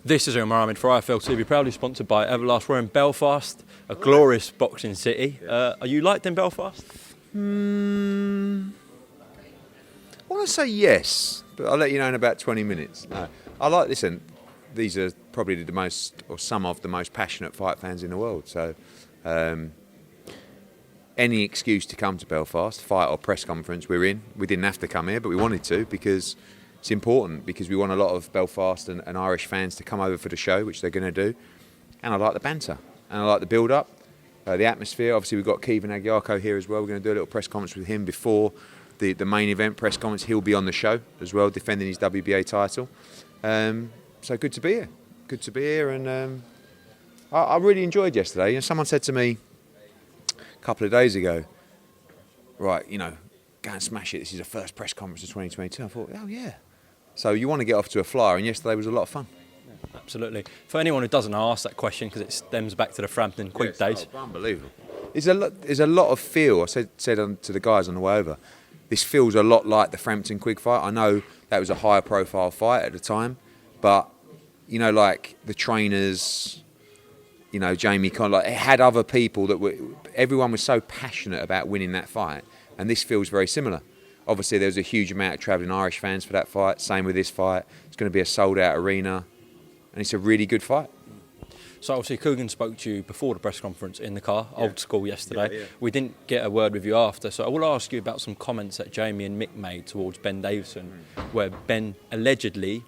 This is Umar Ahmed for IFL TV, proudly sponsored by Everlast. We're in Belfast, a glorious boxing city. Are you liked in Belfast? I want to say yes, but I'll let you know in about 20 minutes. No, I like, listen, these are probably the most, or some of the most passionate fight fans in the world. So any excuse to come to Belfast, fight or press conference, we're in. We didn't have to come here, but we wanted to because it's important, because we want a lot of Belfast and Irish fans to come over for the show, which they're going to do. And I like the banter, and I like the build-up, the atmosphere. Obviously, we've got Kevin Agyarko here as well. We're going to do a little press conference with him before the main event press conference. He'll be on the show as well, defending his WBA title. So good to be here. Good to be here, and I really enjoyed yesterday. You know, someone said to me a couple of days ago, right, you know, go and smash it. This is the first press conference of 2022. I thought, oh yeah. So you want to get off to a flyer, and yesterday was a lot of fun. Yeah, absolutely. For anyone who doesn't ask that question, because it stems back to the Frampton Quick days. Oh, unbelievable. There's a lot of feel. I said to the guys on the way over, this feels a lot like the Frampton Quick fight. I know that was a higher profile fight at the time, but you know, like the trainers, you know, Jamie Conor, like it had other people that were. Everyone was so passionate about winning that fight, and this feels very similar. Obviously, there was a huge amount of travelling Irish fans for that fight. Same with this fight. It's going to be a sold-out arena, and it's a really good fight. So obviously, Coogan spoke to you before the press conference in the car, old school yesterday. Yeah. We didn't get a word with you after, so I will ask you about some comments that Jamie and Mick made towards Ben Davidson, where Ben allegedly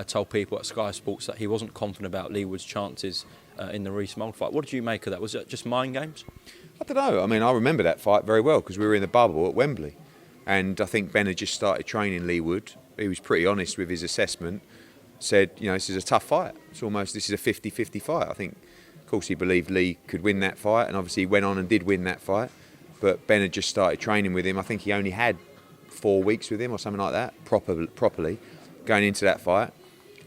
told people at Sky Sports that he wasn't confident about Lee Wood's chances in the Rees-Mogg fight. What did you make of that? Was it just mind games? I don't know. I mean, I remember that fight very well because we were in the bubble at Wembley. And I think Ben had just started training Lee Wood. He was pretty honest with his assessment. Said, you know, this is a tough fight. This is a 50-50 fight. I think, of course, he believed Lee could win that fight. And obviously he went on and did win that fight. But Ben had just started training with him. I think he only had 4 weeks with him or something like that, properly, going into that fight.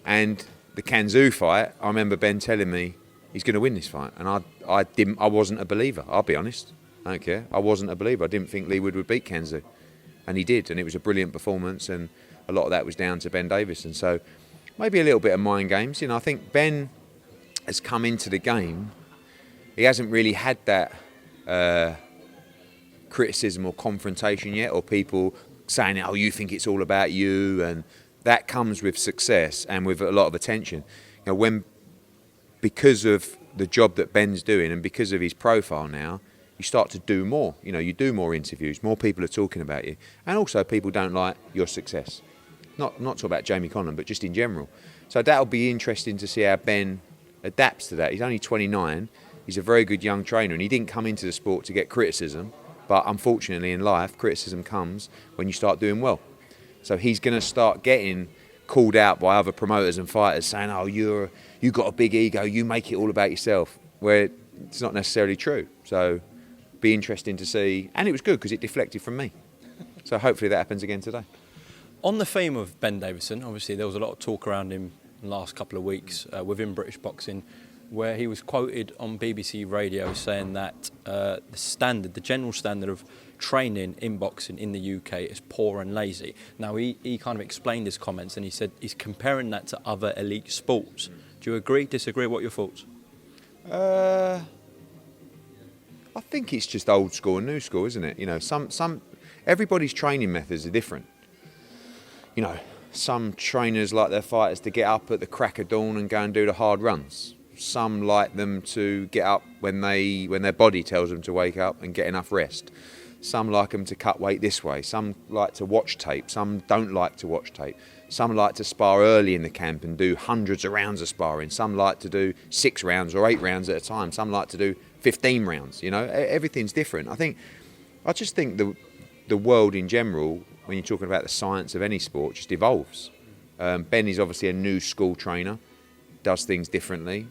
And the Kanzu fight, I remember Ben telling me he's going to win this fight. And I wasn't a believer, I'll be honest. I don't care. I wasn't a believer. I didn't think Lee Wood would beat Kanzu. And he did, and it was a brilliant performance, and a lot of that was down to Ben Davidson. So maybe a little bit of mind games. You know, I think Ben has come into the game. He hasn't really had that criticism or confrontation yet, or people saying, oh, you think it's all about you, and that comes with success and with a lot of attention. You know, because of the job that Ben's doing and because of his profile now, you start to do more. You know, you do more interviews, more people are talking about you. And also people don't like your success. Not talk about Jamie Conlon, but just in general. So that'll be interesting to see how Ben adapts to that. He's only 29. He's a very good young trainer, and he didn't come into the sport to get criticism. But unfortunately in life, criticism comes when you start doing well. So he's going to start getting called out by other promoters and fighters saying, oh, you got a big ego, you make it all about yourself, where it's not necessarily true. So be interesting to see, and it was good because it deflected from me. So hopefully that happens again today. On the theme of Ben Davidson, obviously there was a lot of talk around him in the last couple of weeks within British boxing, where he was quoted on BBC Radio saying that the general standard of training in boxing in the UK is poor and lazy. Now he kind of explained his comments, and he said he's comparing that to other elite sports. Do you agree, disagree? What are your thoughts? I think it's just old school and new school, isn't it? You know, everybody's training methods are different. You know, some trainers like their fighters to get up at the crack of dawn and go and do the hard runs. Some like them to get up when their body tells them to wake up and get enough rest. Some like them to cut weight this way. Some like to watch tape. Some don't like to watch tape. Some like to spar early in the camp and do hundreds of rounds of sparring. Some like to do 6 rounds or 8 rounds at a time. Some like to do 15 rounds. You know, everything's different. I just think the world in general, when you're talking about the science of any sport, just evolves. Ben is obviously a new school trainer, does things differently.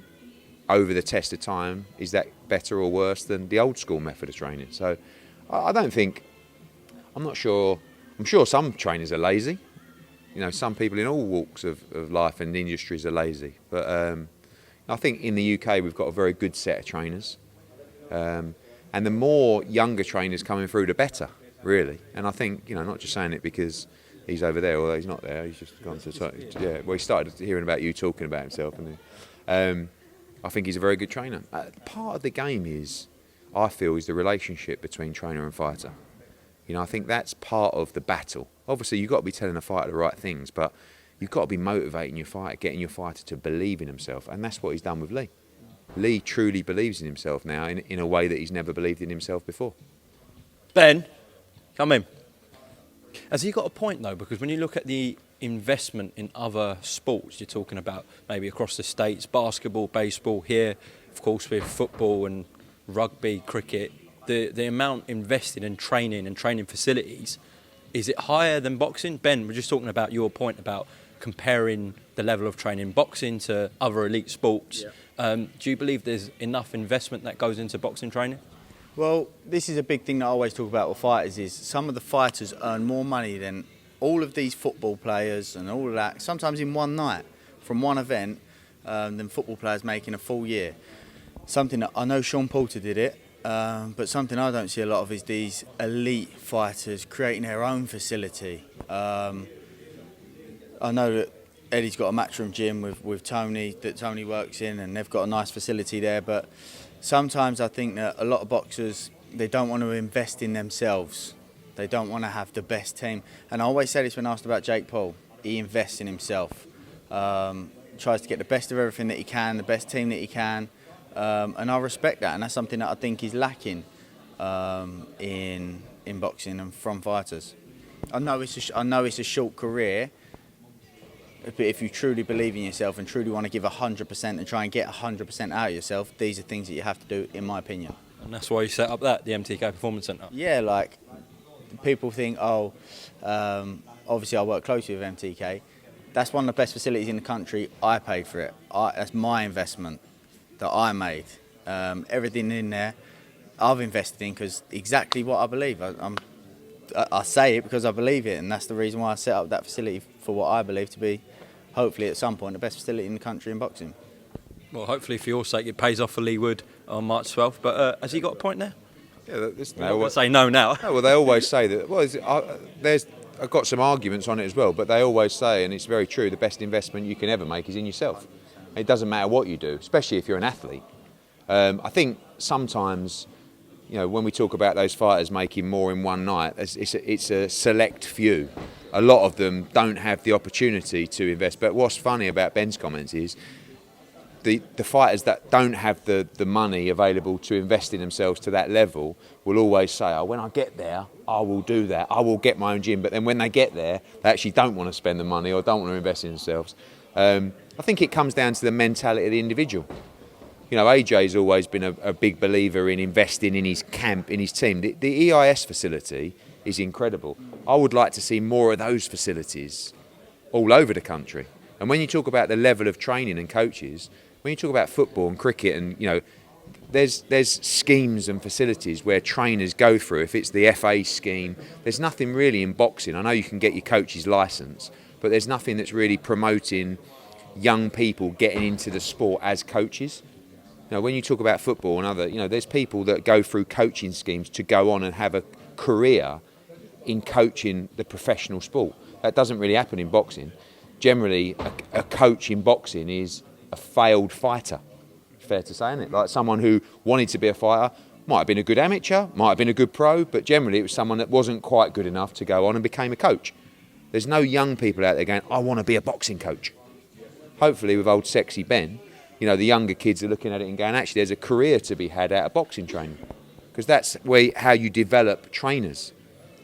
Over the test of time, is that better or worse than the old school method of training? So I'm not sure. I'm sure some trainers are lazy. You know, some people in all walks of life and industries are lazy. But I think in the UK we've got a very good set of trainers. And the more younger trainers coming through, the better, really. And I think, you know, not just saying it because He's over there, although he's not there. He's just gone to... Yeah, well, he started hearing about you talking about himself. And I think he's a very good trainer. Part of the game is, I feel, is the relationship between trainer and fighter. You know, I think that's part of the battle. Obviously, you've got to be telling the fighter the right things, but you've got to be motivating your fighter, getting your fighter to believe in himself. And that's what he's done with Lee. Lee truly believes in himself now in a way that he's never believed in himself before. Ben, come in. Has he got a point, though? Because when you look at the investment in other sports, you're talking about maybe across the States, basketball, baseball, here, of course, with football and rugby, cricket, the amount invested in training and training facilities, is it higher than boxing? Ben, we're just talking about your point about comparing the level of training in boxing to other elite sports. Yeah. Do you believe there's enough investment that goes into boxing training? Well, this is a big thing that I always talk about with fighters, is some of the fighters earn more money than all of these football players and all of that, sometimes in one night, from one event, than football players make in a full year. Something that I know Sean Porter did it, but something I don't see a lot of is these elite fighters creating their own facility. I know that Eddie's got a matchroom gym with Tony that Tony works in, and they've got a nice facility there, but sometimes I think that a lot of boxers, they don't want to invest in themselves. They don't want to have the best team. And I always say this when asked about Jake Paul. He invests in himself. Tries to get the best of everything that he can, the best team that he can. And I respect that. And that's something that I think is lacking in boxing and from fighters. I know it's a short career, but if you truly believe in yourself and truly want to give 100% and try and get 100% out of yourself, these are things that you have to do, in my opinion. And that's why you set up the MTK Performance Centre? Yeah, like, people think, obviously I work closely with MTK. That's one of the best facilities in the country. I paid for it. That's my investment that I made. Everything in there, I've invested in because exactly what I believe. I say it because I believe it, and that's the reason why I set up that facility for what I believe to be, hopefully at some point, the best facility in the country in boxing. Well, hopefully for your sake it pays off for Lee Wood on March 12th, but has he got a point there? Yeah, I would say no now. No, well, they always say that. Well, I've got some arguments on it as well, but they always say, and it's very true, the best investment you can ever make is in yourself. It doesn't matter what you do, especially if you're an athlete. I think sometimes, you know, when we talk about those fighters making more in one night, it's a select few. A lot of them don't have the opportunity to invest. But what's funny about Ben's comments is the fighters that don't have the money available to invest in themselves to that level will always say, when I get there, I will do that. I will get my own gym. But then when they get there, they actually don't want to spend the money or don't want to invest in themselves. I think it comes down to the mentality of the individual. You know, AJ's always been a big believer in investing in his camp, in his team. The EIS facility is incredible. I would like to see more of those facilities all over the country. And when you talk about the level of training and coaches, when you talk about football and cricket, and you know, there's schemes and facilities where trainers go through. If it's the FA scheme, there's nothing really in boxing. I know you can get your coach's license, but there's nothing that's really promoting young people getting into the sport as coaches. You know, when you talk about football and other, you know, there's people that go through coaching schemes to go on and have a career in coaching the professional sport. That doesn't really happen in boxing. Generally, a coach in boxing is a failed fighter. Fair to say, isn't it? Like someone who wanted to be a fighter, might have been a good amateur, might have been a good pro, but generally it was someone that wasn't quite good enough to go on and became a coach. There's no young people out there going, I want to be a boxing coach. Hopefully with old sexy Ben, you know, the younger kids are looking at it and going, actually there's a career to be had out of boxing training. Because that's how you develop trainers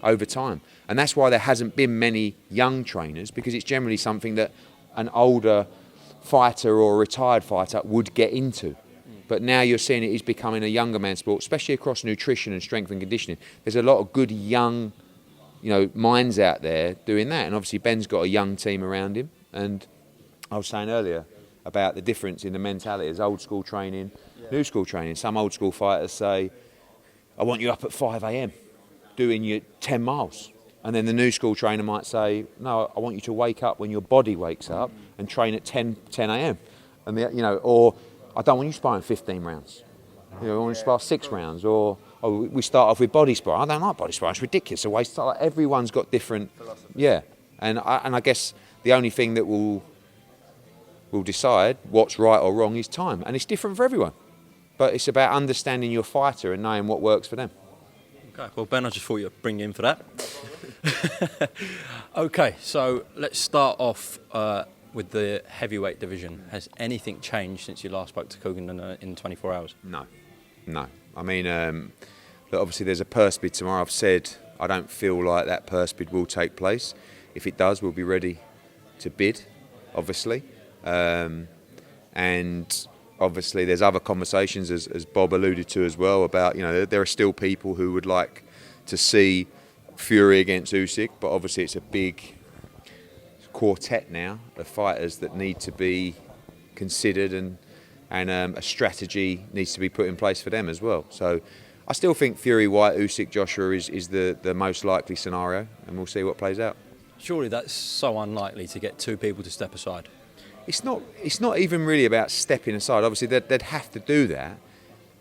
over time. And that's why there hasn't been many young trainers, because it's generally something that an older fighter or a retired fighter would get into. But now you're seeing it is becoming a younger man's sport, especially across nutrition and strength and conditioning. There's a lot of good young, you know, minds out there doing that. And obviously Ben's got a young team around him. And I was saying earlier about the difference in the mentality. There's old school training, new school training. Some old school fighters say, I want you up at 5 a.m. doing your 10 miles. And then the new school trainer might say, no, I want you to wake up when your body wakes up and train at 10 a.m. And you know, or I don't want you sparring 15 rounds. You know, I want you to spar 6 rounds. Or we start off with body sparring. I don't like body sparring. It's ridiculous. So everyone's got different. Yeah. And I guess the only thing that will decide what's right or wrong is time, and it's different for everyone. But it's about understanding your fighter and knowing what works for them. Okay, well, Ben, I just thought you'd bring you in for that. Okay, so let's start off with the heavyweight division. Has anything changed since you last spoke to Coogan in 24 hours? No. I mean, look, obviously there's a purse bid tomorrow. I've said I don't feel like that purse bid will take place. If it does, we'll be ready to bid, obviously. And obviously there's other conversations, as Bob alluded to as well, about, there are still people who would like to see Fury against Usyk, but obviously it's a big quartet now of fighters that need to be considered, and a strategy needs to be put in place for them as well. So I still think Fury-Whyte, Usyk, Joshua is the most likely scenario, and we'll see what plays out. Surely that's so unlikely to get two people to step aside. It's not even really about stepping aside. Obviously, they'd have to do that.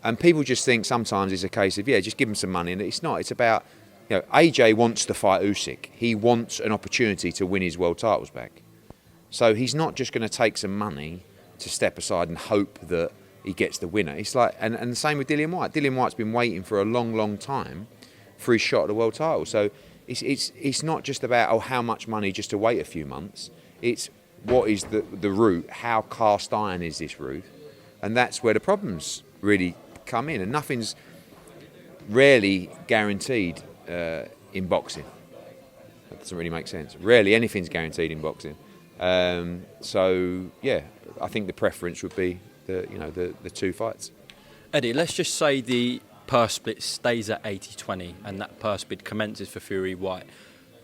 And people just think sometimes it's a case of, just give them some money. And it's not. It's about, AJ wants to fight Usyk. He wants an opportunity to win his world titles back. So he's not just going to take some money to step aside and hope that he gets the winner. It's like, and the same with Dillian Whyte. Dillian Whyte's been waiting for a long, long time for his shot at the world title. So it's not just about, how much money just to wait a few months. It's what is the route, how cast iron is this route, and that's where the problems really come in. And nothing's rarely guaranteed in boxing. That doesn't really make sense. Rarely anything's guaranteed in boxing. So I think the preference would be the two fights. Eddie, let's just say the purse split stays at 80-20 and that purse bid commences for Fury-Whyte.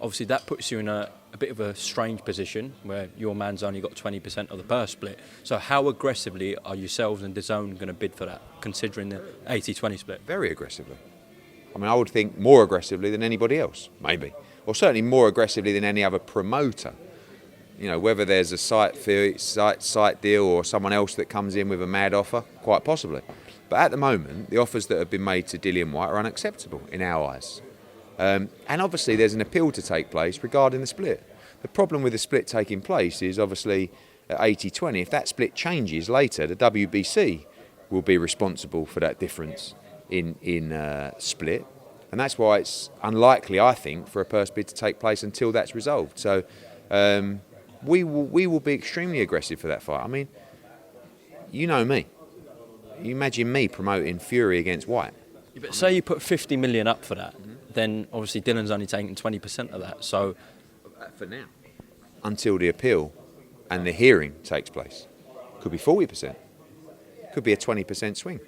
Obviously that puts you in a bit of a strange position where your man's only got 20% of the purse split. So how aggressively are yourselves and DAZN going to bid for that, considering the 80-20 split? Very aggressively. I mean, I would think more aggressively than anybody else, maybe. Or certainly more aggressively than any other promoter. Whether there's a site deal or someone else that comes in with a mad offer, quite possibly. But at the moment, the offers that have been made to Dillian Whyte are unacceptable in our eyes. And obviously there's an appeal to take place regarding the split. The problem with the split taking place is obviously at 80-20, if that split changes later, the WBC will be responsible for that difference in split. And that's why it's unlikely, I think, for a purse bid to take place until that's resolved. So we will be extremely aggressive for that fight. I mean, you know me. You imagine me promoting Fury against Whyte. Yeah, but say you put 50 million up for that, then obviously Dylan's only taking 20% of that. So for now, until the appeal and the hearing takes place, could be 40%, could be a 20% swing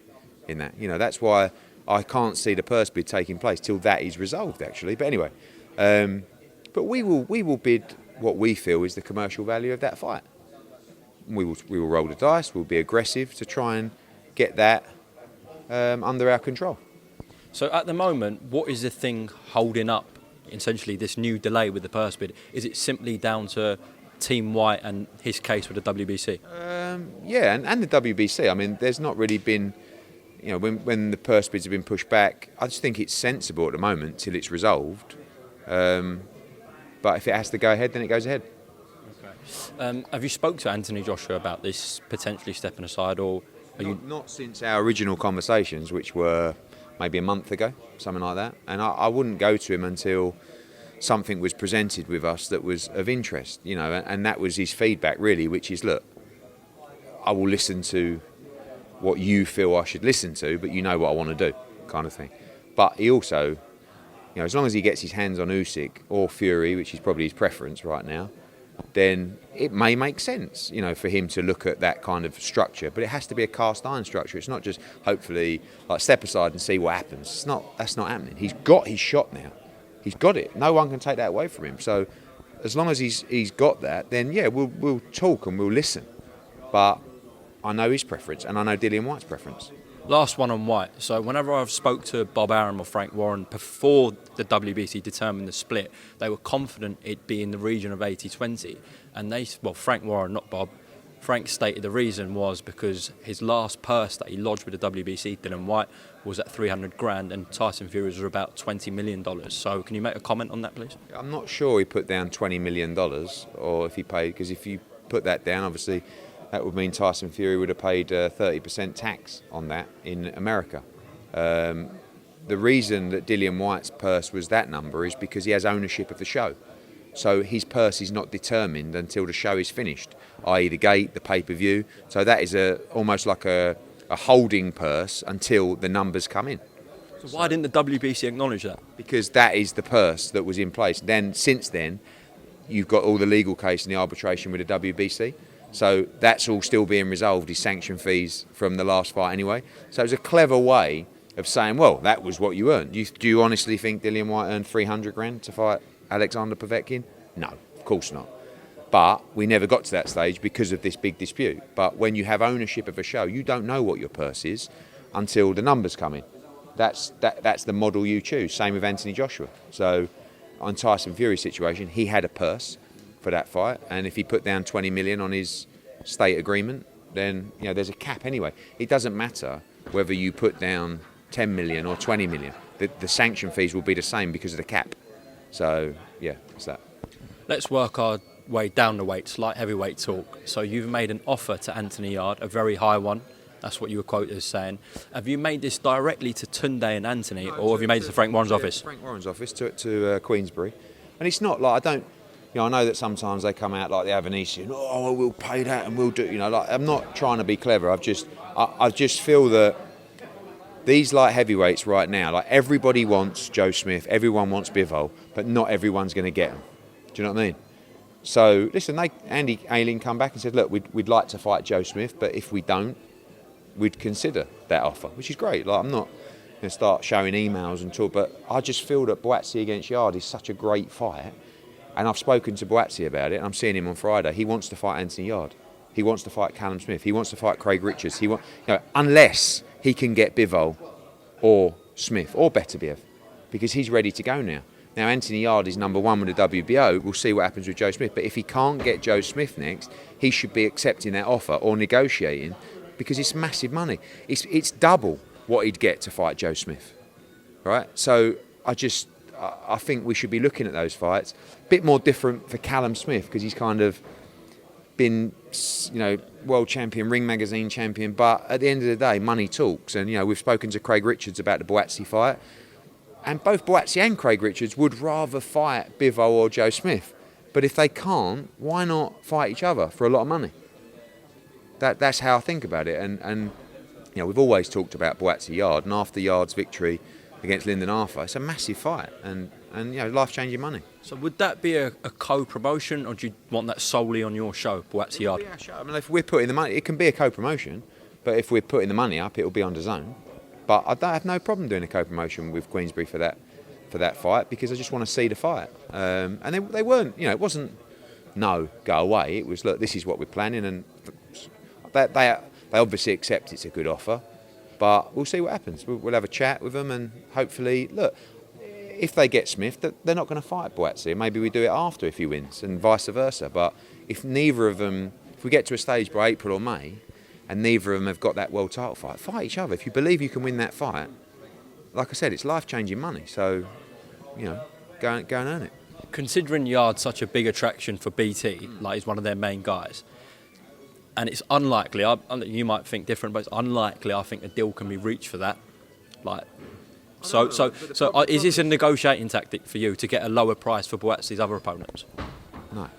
in that. That's why I can't see the purse bid taking place till that is resolved, actually. But anyway, but we will bid what we feel is the commercial value of that fight. We will roll the dice. We'll be aggressive to try and get that under our control. So at the moment, what is the thing holding up essentially this new delay with the purse bid? Is it simply down to Team Whyte and his case with the WBC? And the WBC. I mean, there's not really been, when the purse bids have been pushed back, I just think it's sensible at the moment till it's resolved. But if it has to go ahead, then it goes ahead. Okay. Have you spoke to Anthony Joshua about this potentially stepping aside, or are you? Not since our original conversations, which were maybe a month ago, something like that. And I wouldn't go to him until something was presented with us that was of interest, and that was his feedback really, which is, look, I will listen to what you feel I should listen to, but you know what I want to do, kind of thing. But he also, as long as he gets his hands on Usyk or Fury, which is probably his preference right now, then it may make sense, for him to look at that kind of structure. But it has to be a cast iron structure. It's not just hopefully like step aside and see what happens. That's not happening. He's got his shot now. He's got it. No one can take that away from him. So as long as he's got that, then we'll talk and we'll listen. But I know his preference and I know Dillian Whyte's preference. Last one on Whyte. So whenever I've spoke to Bob Arum or Frank Warren before the WBC determined the split, they were confident it'd be in the region of 80-20. And Frank Warren, not Bob, Frank stated the reason was because his last purse that he lodged with the WBC, Dillian-Whyte, was at 300 grand, and Tyson Fury's was about $20 million. So can you make a comment on that, please? I'm not sure he put down $20 million, or if he paid, because if you put that down, obviously that would mean Tyson Fury would have paid 30% tax on that in America. The reason that Dillian-Whyte's purse was that number is because he has ownership of the show. So his purse is not determined until the show is finished, i.e. the gate, the pay-per-view. So that is almost like a holding purse until the numbers come in. So why didn't the WBC acknowledge that? Because that is the purse that was in place. Then, since then, you've got all the legal case and the arbitration with the WBC. So that's all still being resolved, his sanction fees from the last fight anyway. So it was a clever way of saying, well, that was what you earned. Do you honestly think Dillian-Whyte earned 300 grand to fight Alexander Povetkin? No, of course not. But we never got to that stage because of this big dispute. But when you have ownership of a show, you don't know what your purse is until the numbers come in. That's the model you choose. Same with Anthony Joshua. So on Tyson Fury's situation, he had a purse for that fight, and if he put down 20 million on his state agreement, then there's a cap anyway. It doesn't matter whether you put down 10 million or 20 million. The sanction fees will be the same because of the cap. So yeah, that's that. Let's work our way down the weights, light heavyweight talk. So you've made an offer to Anthony Yarde, a very high one. That's what you were quoted as saying. Have you made this directly to Tunde and Anthony, or have you made it to Frank Warren's office? Frank Warren's office to Queensbury. And it's not like I know that sometimes they come out like the Avanesyan, oh, we'll pay that and we'll do, I'm not trying to be clever. I just feel that these light heavyweights right now, like everybody wants Joe Smith, everyone wants Bivol, but not everyone's going to get them. Do you know what I mean? So listen, Andy Ayling come back and said, look, we'd like to fight Joe Smith, but if we don't, we'd consider that offer, which is great. Like, I'm not going to start showing emails and talk, but I just feel that Buatsi against Yarde is such a great fight. And I've spoken to Buatsi about it, and I'm seeing him on Friday. He wants to fight Anthony Yarde. He wants to fight Callum Smith. He wants to fight Craig Richards. Unless he can get Bivol or Smith or Beterbiev, because he's ready to go now. Now, Anthony Yarde is number one with the WBO. We'll see what happens with Joe Smith. But if he can't get Joe Smith next, he should be accepting that offer or negotiating, because it's massive money. It's double what he'd get to fight Joe Smith, right? So I think we should be looking at those fights. A bit more different for Callum Smith, because he's kind of been, world champion, Ring Magazine champion. But at the end of the day, money talks. And, we've spoken to Craig Richards about the Buatsi fight. And both Buatsi and Craig Richards would rather fight Bivol or Joe Smith. But if they can't, why not fight each other for a lot of money? That's how I think about it. And we've always talked about Buatsi Yarde, and after Yarde's victory against Lyndon Arthur, it's a massive fight and life-changing money. So would that be a co-promotion, or do you want that solely on your show, Buatsi Yarde? Yeah, I mean, if we're putting the money, it can be a co-promotion, but if we're putting the money up, it'll be on DAZN. But I have no problem doing a co-promotion with Queensbury for that fight, because I just want to see the fight. And they weren't, it wasn't no, go away. It was, look, this is what we're planning, and they obviously accept it's a good offer. But we'll see what happens. We'll have a chat with them, and hopefully, look, if they get Smith, they're not going to fight Buatsi. Maybe we do it after if he wins, and vice versa. But if neither of them, if we get to a stage by April or May, and neither of them have got that world title fight each other. If you believe you can win that fight, like I said, it's life-changing money. So, go and earn it. Considering Yarde's such a big attraction for BT, like he's one of their main guys, and it's unlikely, you might think different, but it's unlikely I think a deal can be reached for that. So is this a negotiating tactic for you to get a lower price for Buatsi's other opponents? No.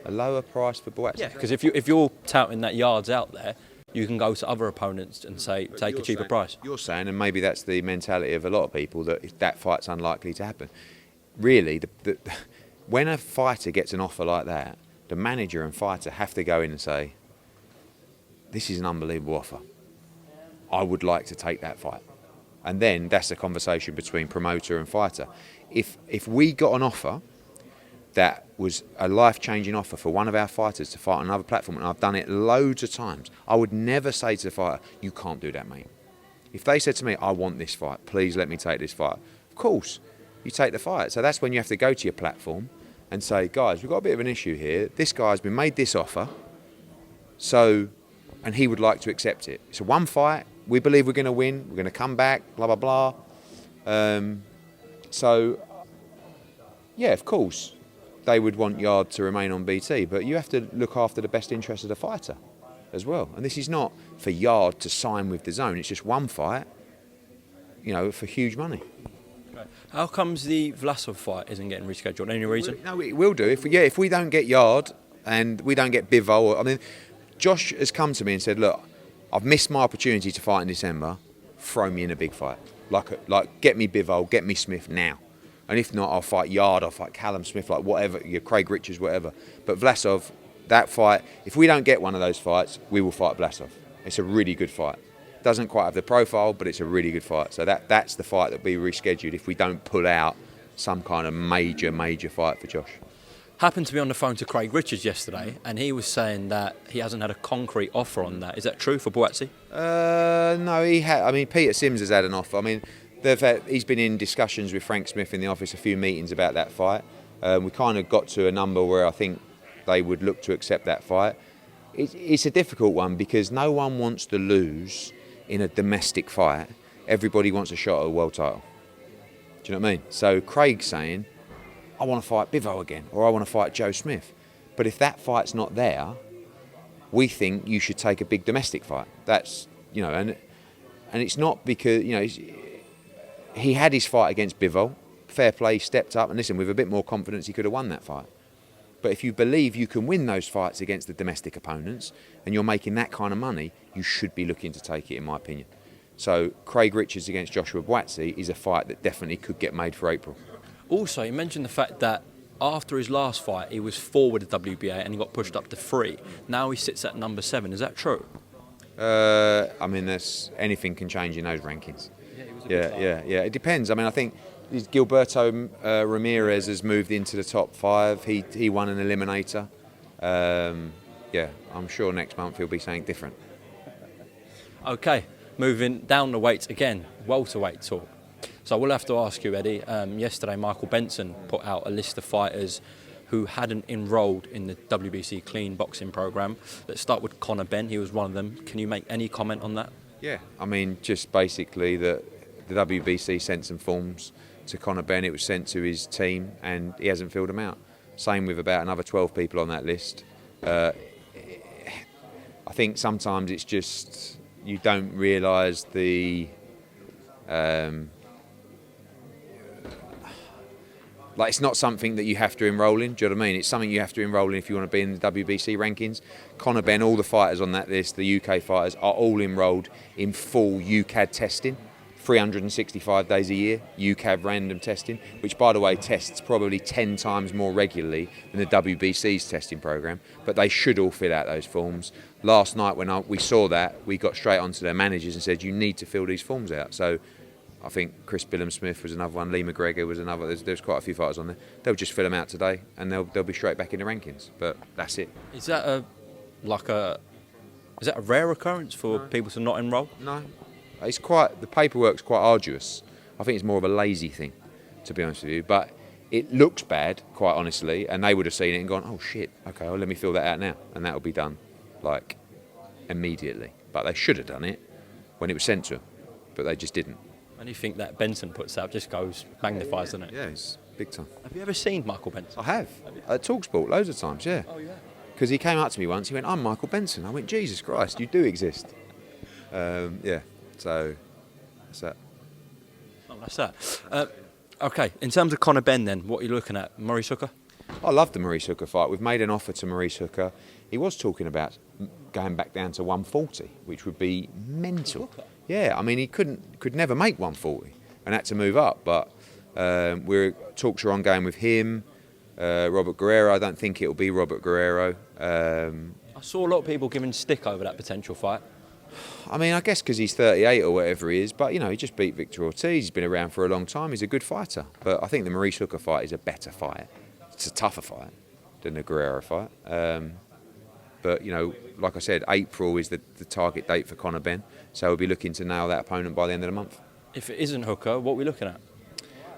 A lower price for Buatsi? Yeah, because if you're touting that Yarde's out there, you can go to other opponents and say, take a cheaper price. You're saying, and maybe that's the mentality of a lot of people, that that fight's unlikely to happen. Really, when a fighter gets an offer like that, the manager and fighter have to go in and say, this is an unbelievable offer. I would like to take that fight. And then that's a conversation between promoter and fighter. If we got an offer that was a life-changing offer for one of our fighters to fight on another platform, and I've done it loads of times, I would never say to the fighter, you can't do that, mate. If they said to me, I want this fight, please let me take this fight, of course, you take the fight. So that's when you have to go to your platform and say, guys, we've got a bit of an issue here. This guy's been made this offer. So, and he would like to accept it. It's a one fight. We believe we're going to win. We're going to come back. Blah blah blah. So, yeah, of course, they would want Yarde to remain on BT, but you have to look after the best interest of the fighter as well. And this is not for Yarde to sign with the Zone. It's just one fight, for huge money. How comes the Vlasov fight isn't getting rescheduled? Any reason? No, it will do. If we don't get Yarde and we don't get Bivol, I mean, Josh has come to me and said, look, I've missed my opportunity to fight in December. Throw me in a big fight. Like get me Bivol, get me Smith now. And if not, I'll fight Yarde, I'll fight Callum Smith, like whatever, Craig Richards, whatever. But Vlasov, that fight, if we don't get one of those fights, we will fight Vlasov. It's a really good fight. Doesn't quite have the profile, but it's a really good fight. So that's the fight that will be rescheduled if we don't pull out some kind of major fight for Josh. Happened to be on the phone to Craig Richards yesterday, and he was saying that he hasn't had a concrete offer on that. Is that true for Buatsi? No, he had. I mean, Peter Sims has had an offer. I mean, he's been in discussions with Frank Smith in the office, a few meetings about that fight. We kind of got to a number where I think they would look to accept that fight. It's a difficult one because no one wants to lose in a domestic fight. Everybody wants a shot at a world title. Do you know what I mean? So Craig's saying, I want to fight Bivol again, or I want to fight Joe Smith. But if that fight's not there, we think you should take a big domestic fight. That's, and it's not because, he had his fight against Bivol. Fair play, stepped up, and listen, with a bit more confidence, he could have won that fight. But if you believe you can win those fights against the domestic opponents, and you're making that kind of money, you should be looking to take it, in my opinion. So Craig Richards against Joshua Buatsi is a fight that definitely could get made for April. Also, you mentioned the fact that after his last fight, he was 4 with the WBA and he got pushed up to 3. Now he sits at number 7. Is that true? I mean, anything can change in those rankings. Yeah. It depends. I mean, I think Gilberto Ramirez has moved into the top 5. He won an eliminator. I'm sure next month he'll be saying different. Okay, moving down the weights again, welterweight talk. So we'll have to ask you, Eddie. Yesterday, Michael Benson put out a list of fighters who hadn't enrolled in the WBC clean boxing program. Let's start with Conor Benn. He was one of them. Can you make any comment on that? Yeah, I mean, just basically that the WBC sent some forms to Conor Benn. It was sent to his team, and he hasn't filled them out. Same with about another 12 people on that list. I think sometimes it's just you don't realise the. It's not something that you have to enrol in, do you know what I mean? It's something you have to enrol in if you want to be in the WBC rankings. Conor Benn, all the fighters on that list, the UK fighters, are all enrolled in full UCAD testing, 365 days a year, UCAD random testing, which, by the way, tests probably 10 times more regularly than the WBC's testing program, but they should all fill out those forms. Last night when we saw that, we got straight onto their managers and said, you need to fill these forms out. So I think Chris Billam-Smith was another one, Lee McGregor was another. There's quite a few fighters on there. They'll just fill them out today, and they'll be straight back in the rankings. But that's it. Is that a rare occurrence for people to not enrol? No, the paperwork's quite arduous. I think it's more of a lazy thing, to be honest with you. But it looks bad, quite honestly, and they would have seen it and gone, oh shit, okay, well let me fill that out now, and that'll be done immediately. But they should have done it when it was sent to them, but they just didn't. Anything that Benson puts out just magnifies, doesn't it? Yeah, it's big time. Have you ever seen Michael Benson? I have. At TalkSport, loads of times, yeah. Oh, yeah. Because he came up to me once, he went, I'm Michael Benson. I went, Jesus Christ, you do exist. So that's that. Oh, that's that. Okay, in terms of Conor Benn then, what are you looking at? Maurice Hooker? I love the Maurice Hooker fight. We've made an offer to Maurice Hooker. He was talking about going back down to 140, which would be mental. Yeah, I mean, he could never make 140 and had to move up. But talks are ongoing with him, Robert Guerrero. I don't think it'll be Robert Guerrero. I saw a lot of people giving stick over that potential fight. I mean, I guess because he's 38 or whatever he is, but, he just beat Victor Ortiz. He's been around for a long time. He's a good fighter. But I think the Maurice Hooker fight is a better fight. It's a tougher fight than the Guerrero fight. But, like I said, April is the target date for Conor Benn. So we'll be looking to nail that opponent by the end of the month. If it isn't Hooker, what are we looking at?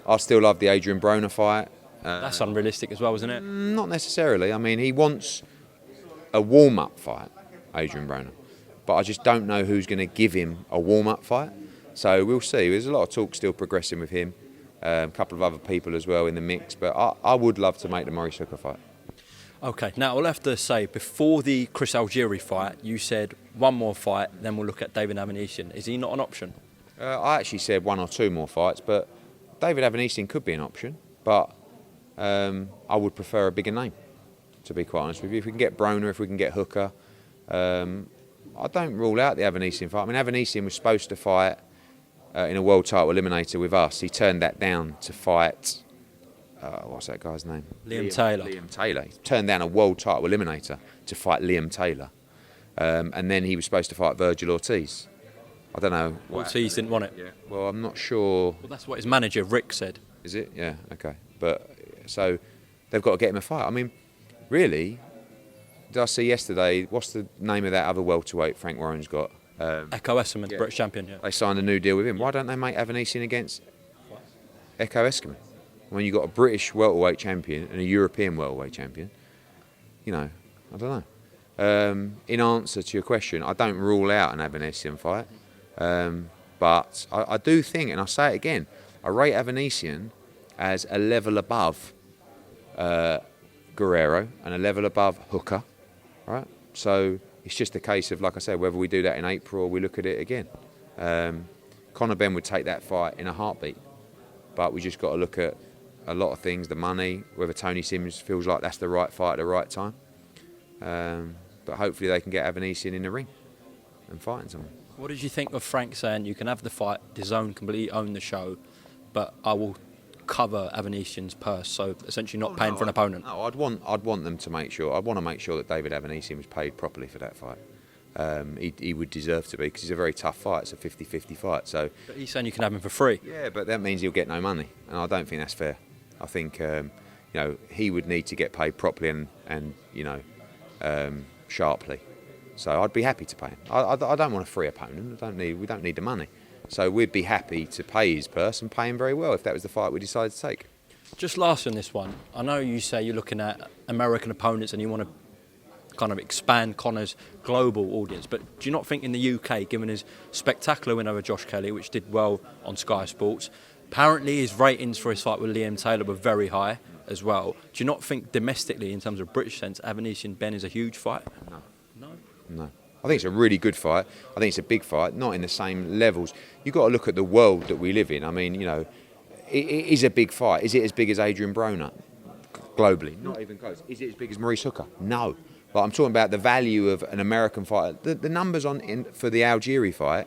I still love the Adrian Broner fight. That's unrealistic as well, isn't it? Not necessarily. I mean, he wants a warm-up fight. Adrian Broner. But I just don't know who's going to give him a warm-up fight. So we'll see. There's a lot of talk still progressing with him. A couple of other people as well in the mix. But I would love to make the Maurice Hooker fight. Okay, now I'll have to say, before the Chris Algieri fight, you said one more fight, then we'll look at David Avanesyan. Is he not an option? I actually said 1 or 2 more fights, but David Avanesyan could be an option. But I would prefer a bigger name, to be quite honest with you. If we can get Broner, if we can get Hooker, I don't rule out the Avanesyan fight. I mean, Avanesyan was supposed to fight in a world title eliminator with us. He turned that down to fight... what's that guy's name? Liam Taylor. Liam Taylor. He turned down a world title eliminator to fight Liam Taylor. And then he was supposed to fight Virgil Ortiz. I don't know. Ortiz didn't want it. Yeah. Well, I'm not sure. Well, that's what his manager, Rick, said. Is it? Yeah, okay. But, so, they've got to get him a fight. I mean, really, did I see yesterday, what's the name of that other welterweight Frank Warren's got? Echo Eskerman, British champion, yeah. They signed a new deal with him. Why don't they make Avanesyan against Echo Eskerman? When you've got a British welterweight champion and a European welterweight champion, you know, I don't know. In answer to your question, I don't rule out an Avanesyan fight, but I do think, and I'll say it again, I rate Avanesyan as a level above Guerrero and a level above Hooker, right? So it's just a case of, like I said, whether we do that in April or we look at it again. Conor Benn would take that fight in a heartbeat, but we just got to look at a lot of things, the money, whether Tony Sims feels like that's the right fight at the right time. But hopefully they can get Avanesyan in the ring and fighting someone. What did you think of Frank saying you can have the fight, DAZN completely own the show, but I will cover Avanesyan's purse, so essentially not paying for an opponent? No, I'd want them to make sure. I'd want to make sure that David Avanesyan was paid properly for that fight. He would deserve to be, because he's a very tough fight. It's a 50-50 fight. So. But he's saying you can have him for free. Yeah, but that means he'll get no money, and I don't think that's fair. I think he would need to get paid properly and sharply. So I'd be happy to pay him. I don't want a free opponent. We don't need the money. So we'd be happy to pay his purse and pay him very well if that was the fight we decided to take. Just last on this one, I know you say you're looking at American opponents and you want to kind of expand Conor's global audience, but do you not think in the UK, given his spectacular win over Josh Kelly, which did well on Sky Sports, apparently his ratings for his fight with Liam Taylor were very high as well. Do you not think domestically, in terms of British sense, Avanesyan-Benn is a huge fight? No. I think it's a really good fight. I think it's a big fight, not in the same levels. You've got to look at the world that we live in. I mean, it is a big fight. Is it as big as Adrian Broner globally? Not even close. Is it as big as Maurice Hooker? No. But I'm talking about the value of an American fight. The numbers for the Algieri fight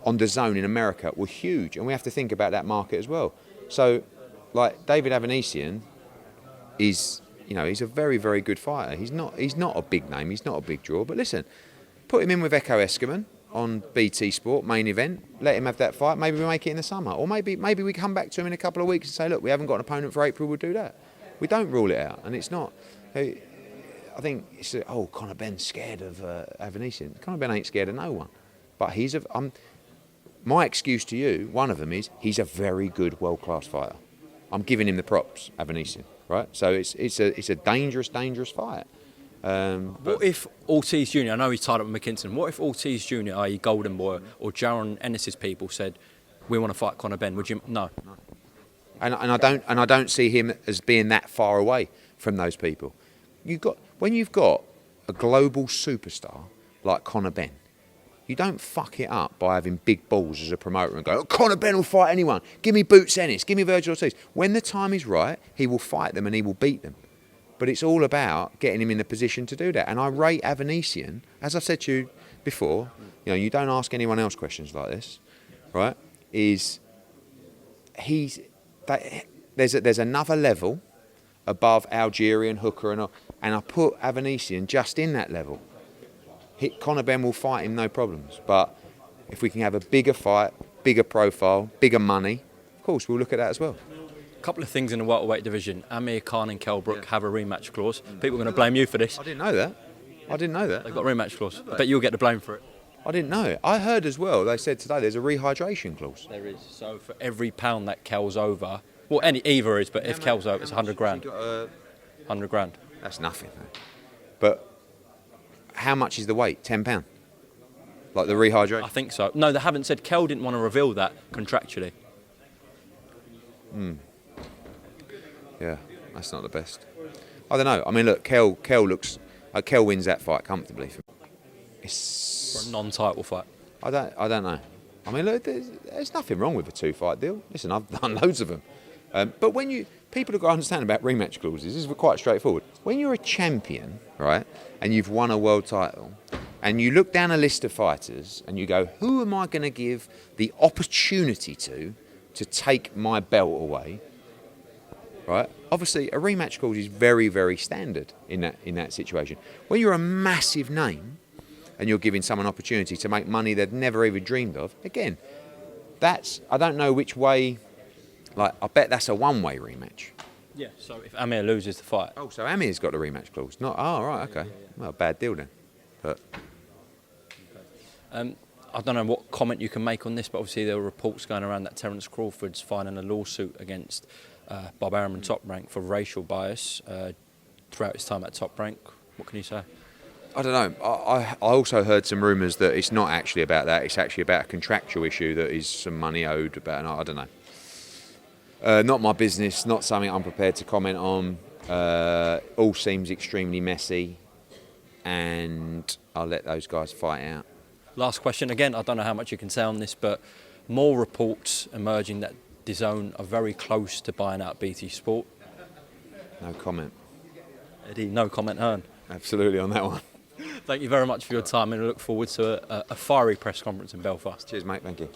on DAZN in America were huge, and we have to think about that market as well. So, like, David Avanesyan is, he's a very, very good fighter. He's not a big name. He's not a big draw. But listen, put him in with Echo Eskerman on BT Sport main event. Let him have that fight. Maybe we make it in the summer, or maybe we come back to him in a couple of weeks and say, look, we haven't got an opponent for April. We'll do that. We don't rule it out, and it's not. I think it's Conor Benn's scared of Avanesyan. Conor Benn ain't scared of no one, but my excuse to you, one of them is he's a very good world-class fighter. I'm giving him the props, Avanesyan, right? So it's a dangerous fight. What if Ortiz Jr., I know he's tied up with McKinson, what if Ortiz Jr., i.e. Golden Boy, or Jaron Ennis's people said, we want to fight Conor Benn? Would you? No. And I don't see him as being that far away from those people. When you've got a global superstar like Conor Benn, you don't fuck it up by having big balls as a promoter and go, Conor Benn will fight anyone. Give me Boots Ennis. Give me Virgil Ortiz. When the time is right, he will fight them and he will beat them. But it's all about getting him in the position to do that. And I rate Avanesyan, as I've said to you before, you don't ask anyone else questions like this, right? There's another level above Algerian, Hooker, and I put Avanesyan just in that level. Conor Benn will fight him, no problems. But if we can have a bigger fight, bigger profile, bigger money, of course, we'll look at that as well. A couple of things in the welterweight division. Amir Khan and Kell Brook have a rematch clause. People are going to blame you for this. I didn't know that. They've got a rematch clause. I bet you'll get the blame for it. I didn't know it. I heard as well, they said today there's a rehydration clause. There is. So for every pound that Kell's over, well, either is, but if Kell's over, it's 100 grand. 100 grand. That's nothing, though. But how much is the weight? £10? Like the rehydration? I think so. No, they haven't said. Kel didn't want to reveal that contractually. Yeah, that's not the best. I don't know. I mean, look, Kel wins that fight comfortably for me. For a non-title fight. I don't know. I mean, look, there's nothing wrong with a 2-fight deal. Listen, I've done loads of them. But when people have got to understand about rematch clauses, this is quite straightforward. When you're a champion, right, and you've won a world title, and you look down a list of fighters and you go, who am I going to give the opportunity to take my belt away? Right? Obviously, a rematch clause is very, very standard in that situation. When you're a massive name and you're giving someone an opportunity to make money they'd never even dreamed of, again, I don't know which way. Like, I bet that's a one-way rematch. Yeah. So if Amir loses the fight. Oh, so Amir's got the rematch clause. Not. Oh, right. Okay. Well, bad deal then. But I don't know what comment you can make on this, but obviously there were reports going around that Terence Crawford's filing a lawsuit against Bob Arum and Top Rank for racial bias throughout his time at Top Rank. What can you say? I don't know. I also heard some rumours that it's not actually about that. It's actually about a contractual issue that is some money owed about. And I don't know. Not my business. Not something I'm prepared to comment on. All seems extremely messy, and I'll let those guys fight out. Last question. Again, I don't know how much you can say on this, but more reports emerging that DAZN are very close to buying out BT Sport. No comment. Eddie, no comment, Hearn. Absolutely on that one. Thank you very much for your time, and I look forward to a fiery press conference in Belfast. Cheers, mate. Thank you.